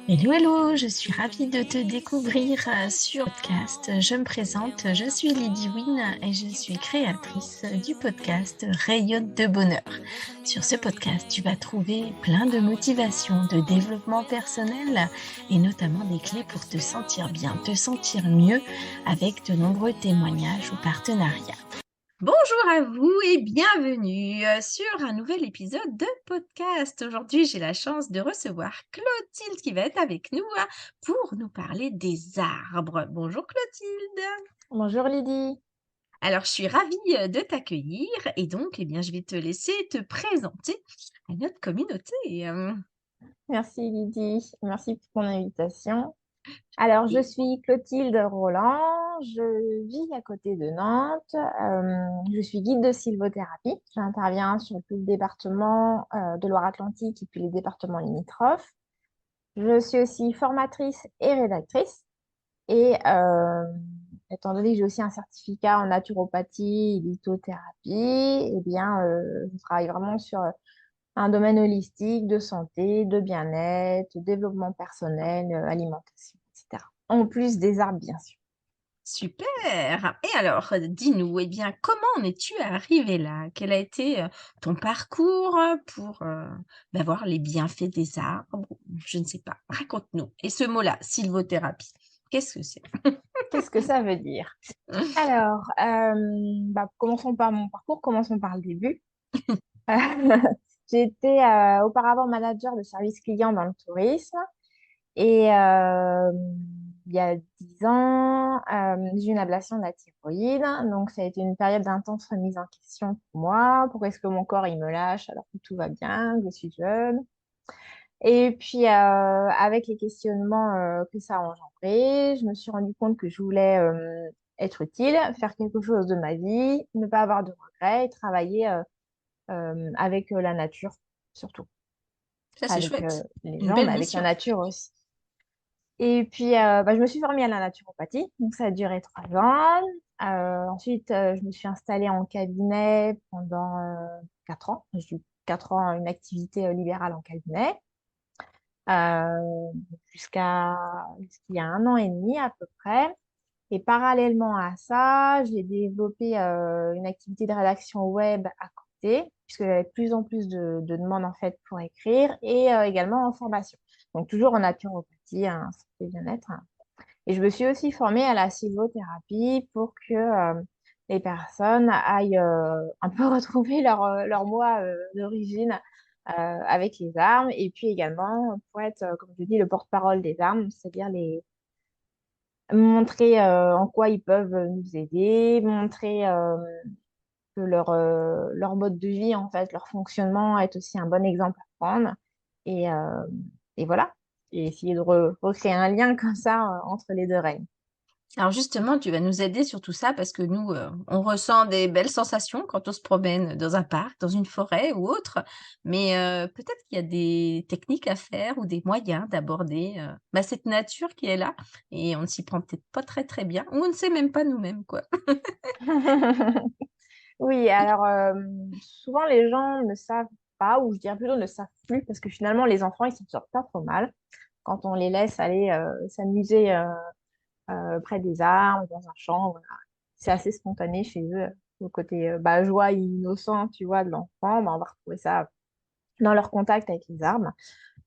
Hello, hello, je suis ravie de te découvrir sur podcast. Je me présente, je suis Lydie Wynne et je suis créatrice du podcast Rayonne de bonheur. Sur ce podcast, tu vas trouver plein de motivation, de développement personnel et notamment des clés pour te sentir bien, te sentir mieux avec de nombreux témoignages ou partenariats. Bonjour à vous et bienvenue sur un nouvel épisode de podcast. Aujourd'hui, j'ai la chance de recevoir Clotilde qui va être avec nous pour nous parler des arbres. Bonjour Clotilde. Bonjour Lydie. Alors, je suis ravie de t'accueillir et donc, eh bien, je vais te laisser te présenter à notre communauté. Merci Lydie. Merci pour ton invitation. Alors, je suis Clotilde Roland. Je vis à côté de Nantes. Je suis guide de sylvothérapie. J'interviens sur tout le département de Loire-Atlantique et puis les départements limitrophes. Je suis aussi formatrice et rédactrice. Et étant donné que j'ai aussi un certificat en naturopathie et lithothérapie, eh bien, je travaille vraiment sur un domaine holistique de santé, de bien-être, de développement personnel, alimentation, etc. En plus des arbres, bien sûr. Super! Et alors, dis-nous, eh bien, comment en es-tu arrivée là? Quel a été ton parcours pour voir les bienfaits des arbres? Je ne sais pas. Raconte-nous. Et ce mot-là, sylvothérapie, qu'est-ce que c'est? Qu'est-ce que ça veut dire? Alors, commençons par mon parcours, commençons par le début. J'ai été auparavant manager de service client dans le tourisme. Et il y a 10 ans, j'ai eu une ablation de la thyroïde. Donc, ça a été une période d'intense remise en question pour moi. Pourquoi est-ce que mon corps, il me lâche alors que tout va bien, que je suis jeune? Et puis, avec les questionnements que ça a engendré, je me suis rendu compte que je voulais être utile, faire quelque chose de ma vie, ne pas avoir de regrets et travailler avec la nature, surtout. Ça, c'est Avec chouette. les Une gens, belle mais avec la mission. nature aussi. Et puis, je me suis formée à la naturopathie, donc ça a duré 3 ans. Ensuite, je me suis installée en cabinet pendant 4 ans. J'ai eu 4 ans une activité libérale en cabinet, euh, jusqu'il y a 1 an et demi à peu près. Et parallèlement à ça, j'ai développé une activité de rédaction web à côté, puisque j'avais de plus en plus de demandes en fait pour écrire, et également en formation. Donc toujours en naturopathie, en santé bien-être. Et je me suis aussi formée à la sylvothérapie pour que les personnes aillent un peu retrouver leur moi d'origine avec les arbres, et puis également pour être, comme je dis, le porte-parole des arbres, c'est-à-dire les montrer en quoi ils peuvent nous aider, montrer que leur mode de vie, en fait, leur fonctionnement est aussi un bon exemple à prendre. Et, euh, et voilà. Et essayer de recréer un lien comme ça entre les deux règnes. Alors justement, tu vas nous aider sur tout ça parce que nous, on ressent des belles sensations quand on se promène dans un parc, dans une forêt ou autre. Mais peut-être qu'il y a des techniques à faire ou des moyens d'aborder cette nature qui est là et on ne s'y prend peut-être pas très très bien ou on ne sait même pas nous-mêmes quoi. Oui, alors souvent les gens ne savent pas, ou je dirais plutôt ne savent plus, parce que finalement les enfants ils s'en sortent pas trop mal quand on les laisse aller s'amuser près des arbres, dans un champ. Voilà. C'est assez spontané chez eux. Le côté joie et innocent, tu vois, de l'enfant, on va retrouver ça dans leur contact avec les arbres.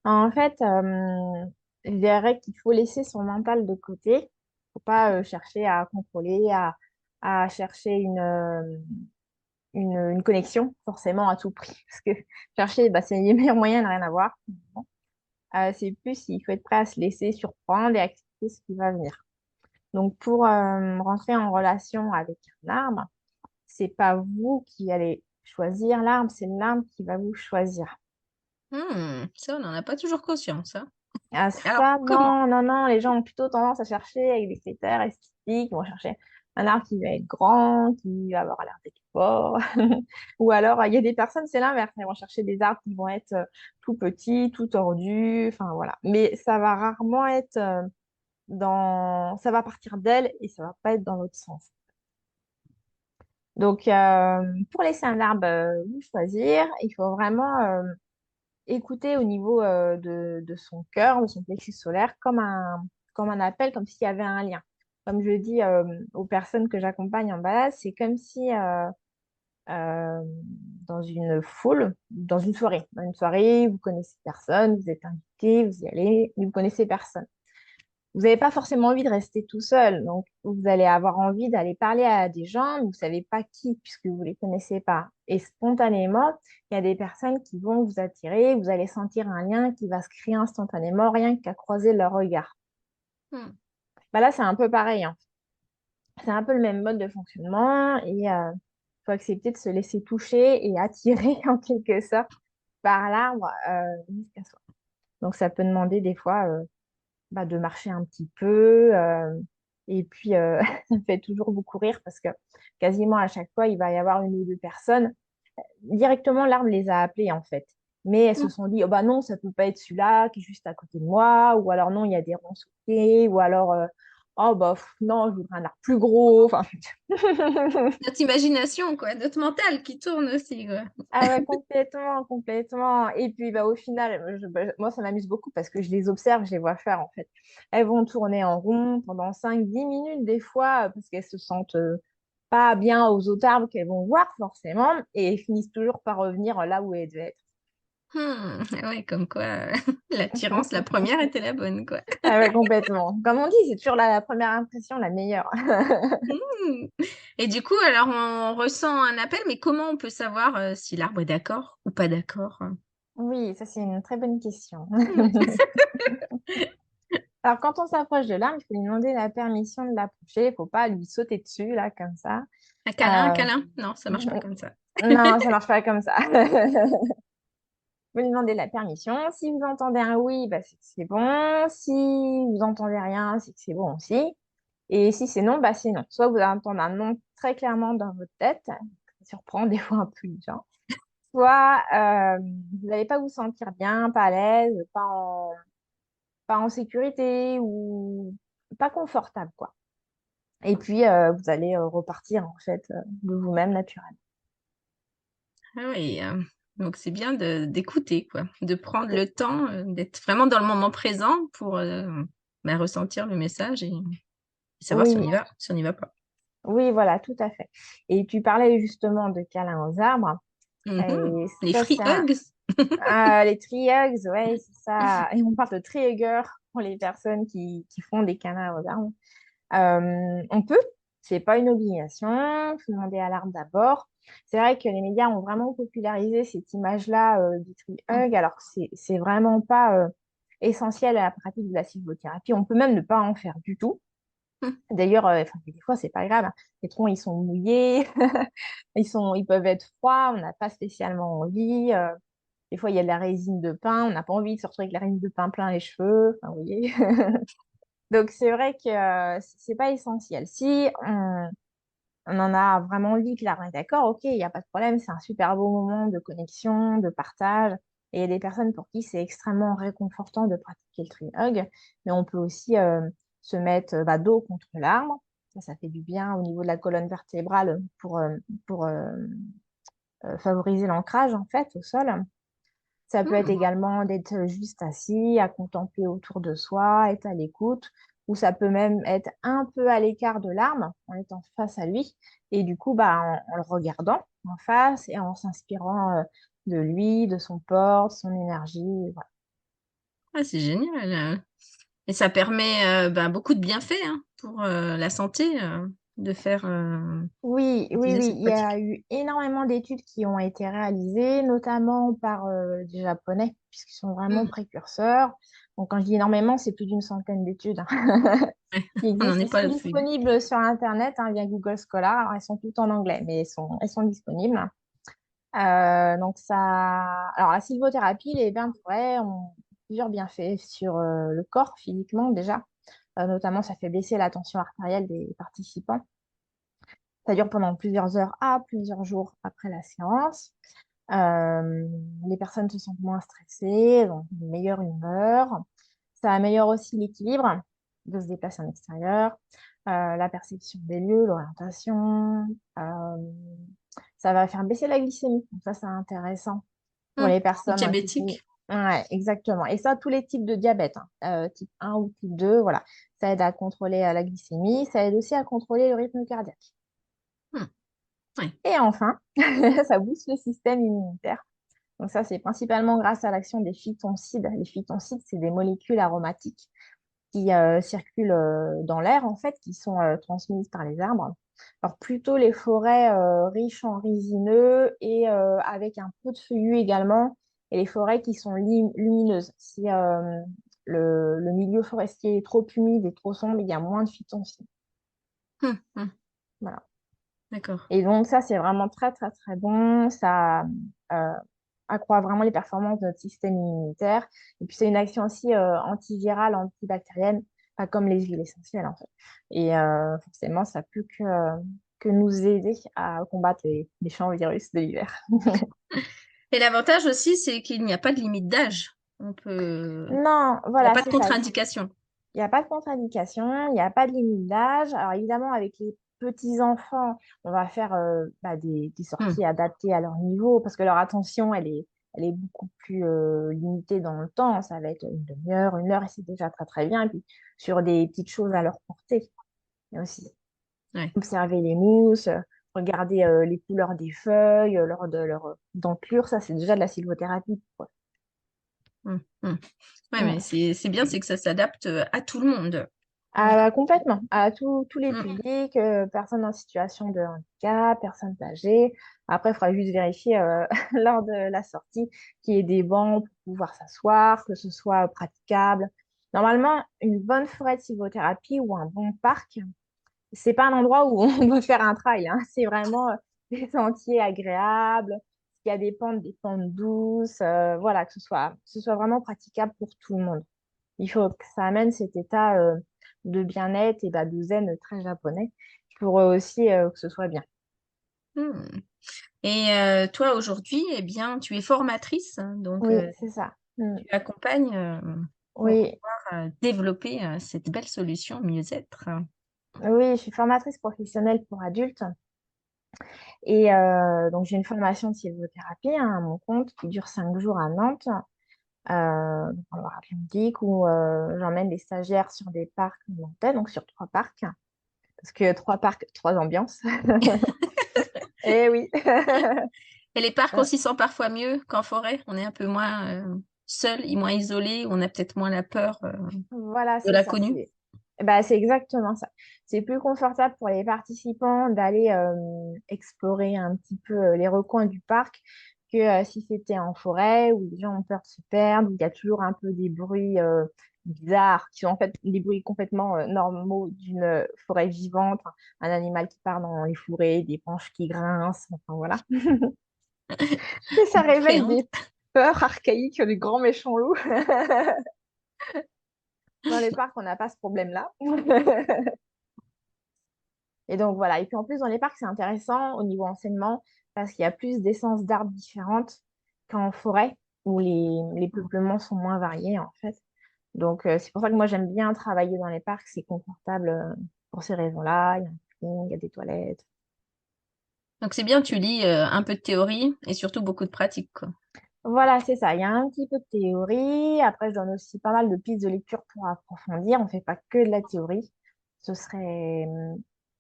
En fait, je dirais qu'il faut laisser son mental de côté. Il ne faut pas chercher à contrôler, à chercher une connexion, forcément, à tout prix. Parce que chercher, c'est les meilleurs moyens, n'a rien à voir. C'est plus, il faut être prêt à se laisser surprendre et accepter ce qui va venir. Donc, pour rentrer en relation avec un arbre, c'est pas vous qui allez choisir l'arbre, c'est l'arbre qui va vous choisir. Ça, on n'en a pas toujours conscience, hein. Ah, Alors ça, comment? non, non, non, les gens ont plutôt tendance à chercher avec des critères esthétiques, ils vont chercher un arbre qui va être grand, qui va avoir l'air d'être fort. Ou alors, il y a des personnes, c'est l'inverse, elles vont chercher des arbres qui vont être tout petits, tout tordus, enfin voilà. Mais ça va rarement être ça va partir d'elles et ça va pas être dans l'autre sens. Donc, pour laisser un arbre vous choisir, il faut vraiment écouter au niveau de son cœur, de son plexus solaire, comme un appel, comme s'il y avait un lien. Comme je dis aux personnes que j'accompagne en balade, c'est comme si euh, dans une foule, dans une soirée, vous connaissez personne, vous êtes invité, vous y allez, mais vous connaissez personne. Vous n'avez pas forcément envie de rester tout seul, donc vous allez avoir envie d'aller parler à des gens, mais vous ne savez pas qui, puisque vous ne les connaissez pas. Et spontanément, il y a des personnes qui vont vous attirer, vous allez sentir un lien qui va se créer instantanément, rien qu'à croiser leur regard. Hmm. Bah là, c'est un peu pareil, hein. C'est un peu le même mode de fonctionnement et il faut accepter de se laisser toucher et attirer en quelque sorte par l'arbre jusqu'à soi. Donc ça peut demander des fois de marcher un petit peu. Et puis, ça me fait toujours beaucoup rire parce que quasiment à chaque fois, il va y avoir une ou deux personnes. Directement, l'arbre les a appelées en fait. Mais elles se sont dit, oh bah non, ça peut pas être celui-là qui est juste à côté de moi. Ou alors non, il y a des ronds sous le pied. Ou alors, oh bah non, je voudrais un arbre plus gros. Enfin, Notre imagination, quoi, notre mental qui tourne aussi, quoi. ah ouais, complètement, complètement. Et puis bah, au final, moi ça m'amuse beaucoup parce que je les observe, je les vois faire en fait. Elles vont tourner en rond pendant 5 10 minutes des fois parce qu'elles se sentent pas bien aux autres arbres qu'elles vont voir forcément et elles finissent toujours par revenir là où elles devaient être. Ouais, comme quoi, l'attirance, la première était la bonne, quoi. Ah ouais, complètement. Comme on dit, c'est toujours la première impression la meilleure. Hmm. Et du coup, alors on ressent un appel, mais comment on peut savoir si l'arbre est d'accord ou pas d'accord? Oui, ça c'est une très bonne question. Hmm. Alors quand on s'approche de l'arbre, il faut lui demander la permission de l'approcher. Il ne faut pas lui sauter dessus là comme ça. Un câlin, un Euh, câlin? Non, ça marche pas comme ça. Non, ça marche pas comme ça. Vous lui demandez la permission. Si vous entendez un oui, bah, c'est que c'est bon. Si vous entendez rien, c'est que c'est bon aussi. Et si c'est non, bah, c'est non. Soit vous entendez un non très clairement dans votre tête, ça surprend des fois un peu les gens. Soit vous n'allez pas vous sentir bien, pas à l'aise, pas en sécurité ou pas confortable, quoi. Et puis, vous allez repartir en fait de vous-même naturellement. Ah oui, donc c'est bien d'écouter, quoi, de prendre le temps, d'être vraiment dans le moment présent pour, ressentir le message et savoir si on Oui, y va, si on n'y va pas. oui, voilà, tout à fait. Et tu parlais justement de câlins aux arbres. Mmh. Et Les ça, free c'est hugs. les tree hugs, ouais, c'est ça. Et on parle de tree hugger pour les personnes qui font des câlins aux arbres. On peut, c'est pas une obligation. Il faut demander à l'arbre d'abord. C'est vrai que les médias ont vraiment popularisé cette image-là du tree Mmh. hug, alors que c'est vraiment pas essentiel à la pratique de la sylvothérapie. On peut même ne pas en faire du tout. Mmh. D'ailleurs, enfin, des fois, c'est pas grave, hein. Les troncs, ils sont mouillés, ils peuvent être froids, on n'a pas spécialement envie. Des fois, il y a de la résine de pin, on n'a pas envie de se retrouver avec la résine de pin plein les cheveux. Enfin, vous voyez. Donc, c'est vrai que c'est pas essentiel. Si on en a vraiment envie, que l'arbre est d'accord, ok, il n'y a pas de problème, c'est un super beau moment de connexion, de partage. Et il y a des personnes pour qui c'est extrêmement réconfortant de pratiquer le tree hug, mais on peut aussi se mettre dos contre l'arbre. Ça fait du bien au niveau de la colonne vertébrale pour favoriser l'ancrage en fait au sol. Ça peut être Mmh. également d'être juste assis, à contempler autour de soi, être à l'écoute, ou ça peut même être un peu à l'écart de l'arbre, en étant face à lui, et du coup, en le regardant en face et en s'inspirant de lui, de son port, de son énergie. Voilà. Ah, c'est génial, et ça permet, beaucoup de bienfaits, hein, pour, la santé, de faire, Oui, oui, d'utiliser oui, cette il y a pratique. eu énormément d'études qui ont été réalisées, notamment par des Japonais, puisqu'ils sont vraiment Mmh. précurseurs. Donc, quand je dis énormément, c'est plus d'une centaine d'études, hein, Ouais, qui on n'en existent. est Ils pas sont là dessus. disponibles sur Internet via Google Scholar. Alors, elles sont toutes en anglais, mais elles sont disponibles. Donc, ça... Alors, la sylvothérapie, les bains de forêt ont plusieurs bienfaits sur le corps, physiquement déjà. Notamment, ça fait baisser la tension artérielle des participants. Ça dure pendant plusieurs heures à plusieurs jours après la séance. Euh, les personnes se sentent moins stressées, ont une meilleure humeur. Ça améliore aussi l'équilibre de se déplacer en extérieur, la perception des lieux, l'orientation. euh, Ça va faire baisser la glycémie. Donc ça, c'est intéressant pour Mmh. les Les personnes qui diabétiques. Ouais, exactement. Et ça, tous les types de diabète, hein. Type 1 ou type 2, voilà. Ça aide à contrôler la glycémie, ça aide aussi à contrôler le rythme cardiaque. Hmm, ouais. Et enfin, ça booste le système immunitaire. Donc ça, c'est principalement grâce à l'action des phytoncides. Les phytoncides, c'est des molécules aromatiques qui circulent dans l'air, en fait, qui sont transmises par les arbres. Alors, plutôt les forêts riches en résineux et avec un peu de feuillus également, et les forêts qui sont lumineuses. Si le milieu forestier est trop humide et trop sombre, il y a moins de phytoncides. Hmm, Voilà. d'accord. Et donc, ça, c'est vraiment très, très, très bon. Ça euh, accroît vraiment les performances de notre système immunitaire. Et puis, c'est une action aussi antivirale, antibactérienne, pas comme les huiles essentielles, en fait. Et forcément, ça peut que nous aider à combattre les méchants virus de l'hiver. Et l'avantage aussi, c'est qu'il n'y a pas de limite d'âge. Non, Il n'y a voilà, pas de c'est ça. contre-indication. Il n'y a pas de contre-indication, il n'y a pas de limite d'âge. Alors évidemment, avec les petits-enfants, on va faire des Hmm, sorties adaptées à leur niveau parce que leur attention, elle est beaucoup plus limitée dans le temps. Ça va être une demi-heure, une heure, et c'est déjà très très bien. Et puis sur des petites choses à leur portée et aussi. ouais. Observer les mousses, regarder les couleurs des feuilles, leur dentelure, ça c'est déjà de la sylvothérapie. Quoi. Hmm, hmm. Ouais, mais Mm. c'est bien, c'est que ça s'adapte à tout le monde. Ah, D'accord. bah, complètement, à tous les Hmm. publics, personnes en situation de handicap, personnes âgées. Après, il faudra juste vérifier lors de la sortie qu'il y ait des bancs pour pouvoir s'asseoir, que ce soit praticable. Normalement, une bonne forêt de sylvothérapie ou un bon parc, c'est pas un endroit où on doit faire un trail, hein. C'est vraiment des sentiers agréables, il y a des pentes douces, voilà, que ce soit vraiment praticable pour tout le monde. Il faut que ça amène cet état de bien-être et de zen très japonais pour aussi que ce soit bien. Hmm. Et toi, aujourd'hui, eh bien, tu es formatrice, hein, donc Oui, c'est ça. Mm. tu accompagnes pour Oui, pouvoir développer cette belle solution mieux-être. oui, je suis formatrice professionnelle pour adultes et donc j'ai une formation de sylvothérapie hein, à mon compte qui dure 5 jours à Nantes, donc en Loire-Atlantique, où j'emmène les stagiaires sur des parcs nantais, donc sur 3 parcs, parce que 3 parcs, 3 ambiances. Eh oui. Et les parcs aussi sont parfois mieux qu'en forêt. On est un peu moins seul et moins isolé. On a peut-être moins la peur Voilà, de c'est ça. l'inconnu. C'est exactement ça. C'est plus confortable pour les participants d'aller explorer un petit peu les recoins du parc que si c'était en forêt où les gens ont peur de se perdre, où il y a toujours un peu des bruits bizarres, qui sont en fait des bruits complètement normaux d'une forêt vivante, un animal qui part dans les fourrés, des branches qui grincent, enfin voilà. Et ça On réveille appréhende. des peurs archaïques du grand méchant loup. Dans les parcs, on n'a pas ce problème-là. Et donc voilà. Et puis en plus, dans les parcs, c'est intéressant au niveau enseignement parce qu'il y a plus d'essences d'arbres différentes qu'en forêt où les peuplements sont moins variés en fait. Donc c'est pour ça que moi j'aime bien travailler dans les parcs, c'est confortable pour ces raisons-là. Il y a un parking, il y a des toilettes. Donc c'est bien, tu lis un peu de théorie et surtout beaucoup de pratique, quoi. Voilà, c'est ça. Il y a un petit peu de théorie. Après, je donne aussi pas mal de pistes de lecture pour approfondir. On ne fait pas que de la théorie. Ce serait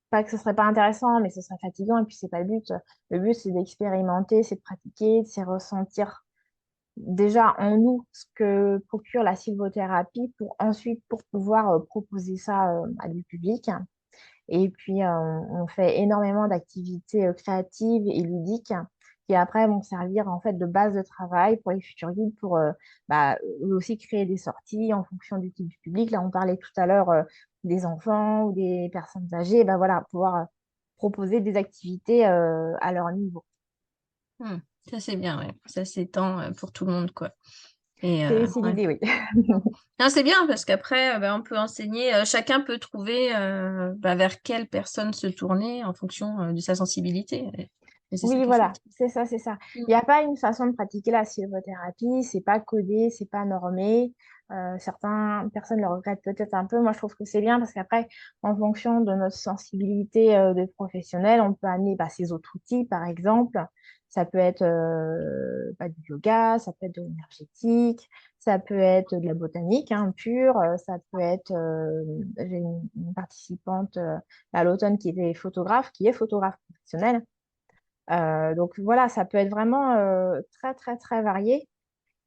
pas que ce serait pas intéressant, mais ce serait fatigant. Et puis, c'est pas le but. Le but, c'est d'expérimenter, c'est de pratiquer, c'est ressentir déjà en nous ce que procure la sylvothérapie pour ensuite pour pouvoir proposer ça à du public. Et puis, on fait énormément d'activités créatives et ludiques qui après vont servir en fait de base de travail pour les futurs guides pour eux aussi créer des sorties en fonction du type du public. Là, on parlait tout à l'heure des enfants ou des personnes âgées. Ben voilà, pouvoir proposer des activités à leur niveau. Hmm. Ça c'est bien, ouais. Ça s'étend pour tout le monde, quoi. Et C'est ouais. l'idée, oui. Non, c'est bien parce qu'après, on peut enseigner, chacun peut trouver vers quelle personne se tourner en fonction de sa sensibilité. Et c'est ça Oui, qui est voilà, chouette. c'est ça, c'est ça. Mm. Il n'y a pas une façon de pratiquer la sylvothérapie, c'est pas codé, c'est pas normé. Certaines personnes le regrettent peut-être un peu. Moi, je trouve que c'est bien parce qu'après, en fonction de notre sensibilité de professionnel, on peut amener ces autres outils, par exemple, Ça peut être du yoga, ça peut être de l'énergétique, ça peut être de la botanique pure, ça peut être, j'ai une participante à l'automne qui est photographe professionnelle. Donc voilà, ça peut être vraiment très, très, très varié.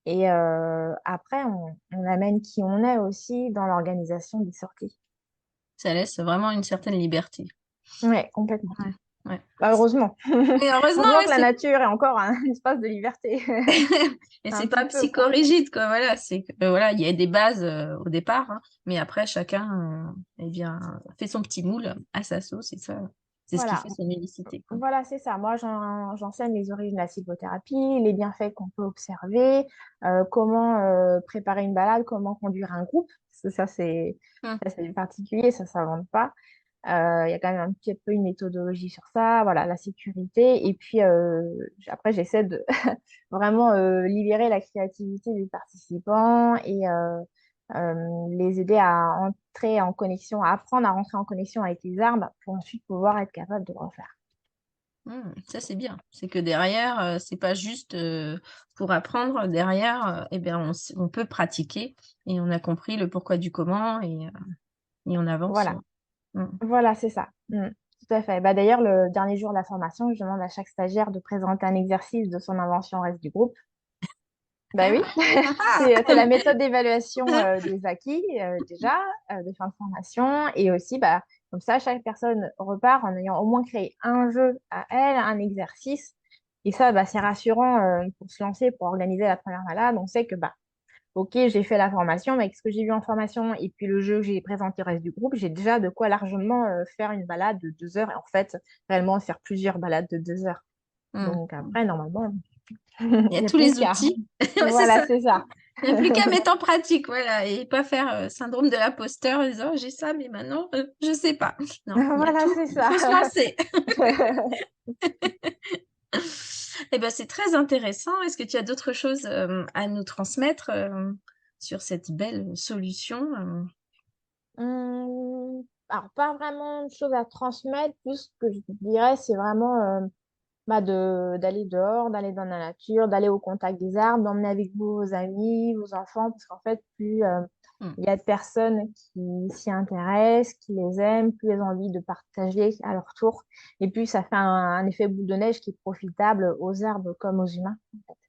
Et après, on amène qui on est aussi dans l'organisation des sorties. Ça laisse vraiment une certaine liberté. Ouais, complètement. Ouais, ouais. Bah, heureusement. Mais heureusement, Heureusement ouais, que la nature est encore un espace de liberté. et c'est Un pas petit peu, quoi. psychorigide, quoi. Voilà, c'est que, voilà, il y a des bases au départ, hein, mais après, chacun, eh bien, fait son petit moule à sa sauce, et ça, c'est ce qui Voilà. fait son unicité, quoi. Voilà, c'est ça. Moi, j'enseigne les origines de la sylvothérapie, les bienfaits qu'on peut observer, comment préparer une balade, comment conduire un groupe. Parce que Hum. ça, c'est particulier, ça ne s'invente pas. Il y a quand même un petit peu une méthodologie sur ça, voilà, la sécurité. Et puis, après, j'essaie de vraiment libérer la créativité des participants et les aider à entrer en connexion, à apprendre à rentrer en connexion avec les arbres pour ensuite pouvoir être capable de le refaire. Ça, c'est bien. C'est que derrière, c'est pas juste pour apprendre. Derrière, eh bien, on peut pratiquer et on a compris le pourquoi du comment et on avance. Voilà, Hum. voilà, c'est ça. Tout à fait. Bah, d'ailleurs, le dernier jour de la formation, je demande à chaque stagiaire de présenter un exercice de son invention au reste du groupe. Bah oui, Ah, ah, c'est la méthode d'évaluation des acquis déjà, de fin de formation. Et aussi, bah, comme ça, chaque personne repart en ayant au moins créé un jeu à elle, un exercice. Et ça, bah, c'est rassurant pour se lancer, pour organiser la première balade. On sait que, bah, ok, j'ai fait la formation, mais avec ce que j'ai vu en formation et puis le jeu que j'ai présenté au reste du groupe, j'ai déjà de quoi largement faire une balade de 2 heures et en fait, réellement faire plusieurs balades de 2 heures. hum. Donc après, normalement, Il y il a n'y a tous plus les qu'à. outils. Ouais, c'est Voilà, ça. c'est ça. Il n'y a plus qu'à mettre en pratique, voilà, et pas faire syndrome de l'imposteur en disant j'ai ça, mais maintenant, je sais pas. Non, il y a Voilà, tout, c'est il faut se ça. lancer. Eh ben, c'est très intéressant. Est-ce que tu as d'autres choses à nous transmettre sur cette belle solution Alors, pas vraiment de choses à transmettre, plus ce que je dirais, c'est vraiment d'aller dehors, d'aller dans la nature, d'aller au contact des arbres, d'emmener avec vous vos amis, vos enfants, parce qu'en fait, plus Hmm. il y a de personnes qui s'y intéressent, qui les aiment, plus elles ont envie de partager à leur tour, et puis ça fait un effet boule de neige qui est profitable aux arbres comme aux humains.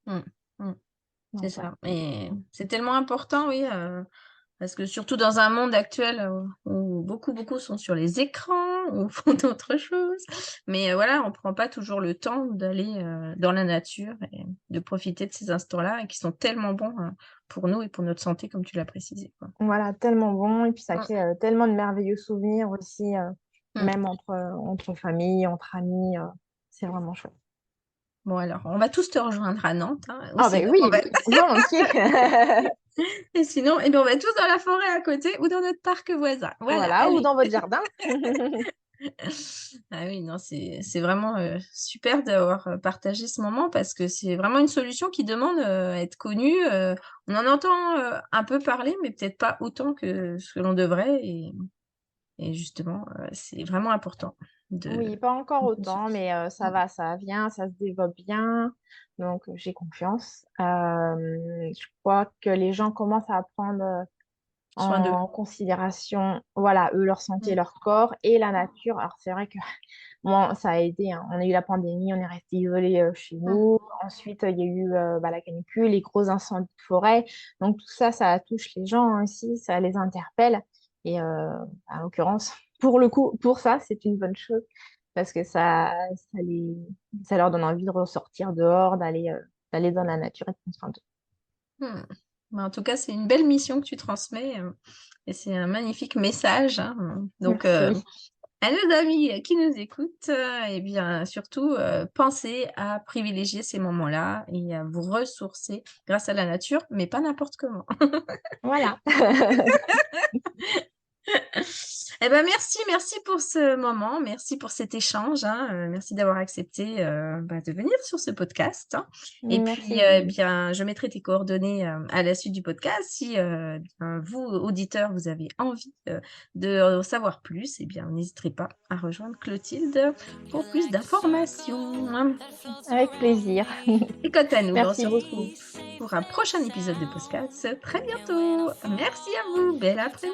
Hmm. Hmm. C'est Donc, ouais. ça. Et c'est tellement important, oui, parce que surtout dans un monde actuel où beaucoup sont sur les écrans ou font d'autres choses, mais voilà, on prend pas toujours le temps d'aller dans la nature et de profiter de ces instants-là et qui sont tellement bons pour nous et pour notre santé, comme tu l'as précisé, quoi. Voilà, tellement bon, et puis ça Mm, crée tellement de merveilleux souvenirs aussi, mm. même entre familles, entre amis, c'est vraiment chouette. Bon, alors, on va tous te rejoindre à Nantes, hein, ou Ah ben sinon, oui, volontiers. et sinon, eh ben, on va tous dans la forêt à côté ou dans notre parc voisin. Voilà, Voilà, ou allez. dans votre jardin. Ah oui, non, c'est vraiment super d'avoir partagé ce moment parce que c'est vraiment une solution qui demande à être connue. On en entend un peu parler, mais peut-être pas autant que ce que l'on devrait. Et justement, c'est vraiment important de Oui, pas encore prendre autant, conscience. mais ça va, ça vient, ça se développe bien. Donc, j'ai confiance. Je crois que les gens commencent à prendre Soin d'eux. en considération, voilà, eux, leur santé, Mm, leur corps et la nature. Alors, c'est vrai que bon, ça a aidé, hein. On a eu la pandémie, on est resté isolés chez mm, nous. Ensuite, il y a eu la canicule, les gros incendies de forêt. Donc, tout ça, ça touche les gens aussi, ça les interpelle. Et en l'occurrence, pour le coup, pour ça, c'est une bonne chose parce que ça leur donne envie de ressortir dehors, d'aller dans la nature et de prendre soin d'eux. mm. Mais en tout cas, c'est une belle mission que tu transmets et c'est un magnifique message, hein. Donc, Merci. à nos amis qui nous écoutent, eh bien, surtout, pensez à privilégier ces moments-là et à vous ressourcer grâce à la nature, mais pas n'importe comment. Voilà. Eh ben merci pour ce moment, merci pour cet échange, hein, merci d'avoir accepté, de venir sur ce podcast, hein. Et puis, Merci beaucoup. bien, je mettrai tes coordonnées, à la suite du podcast. Si, vous, auditeurs, vous avez envie, de en savoir plus, eh bien, n'hésiterez pas à rejoindre Clotilde pour plus d'informations, hein. Avec plaisir. Et quant à nous, ben, on Merci se beaucoup. retrouve pour un prochain épisode de podcast très bientôt. Merci à vous, bel après-midi.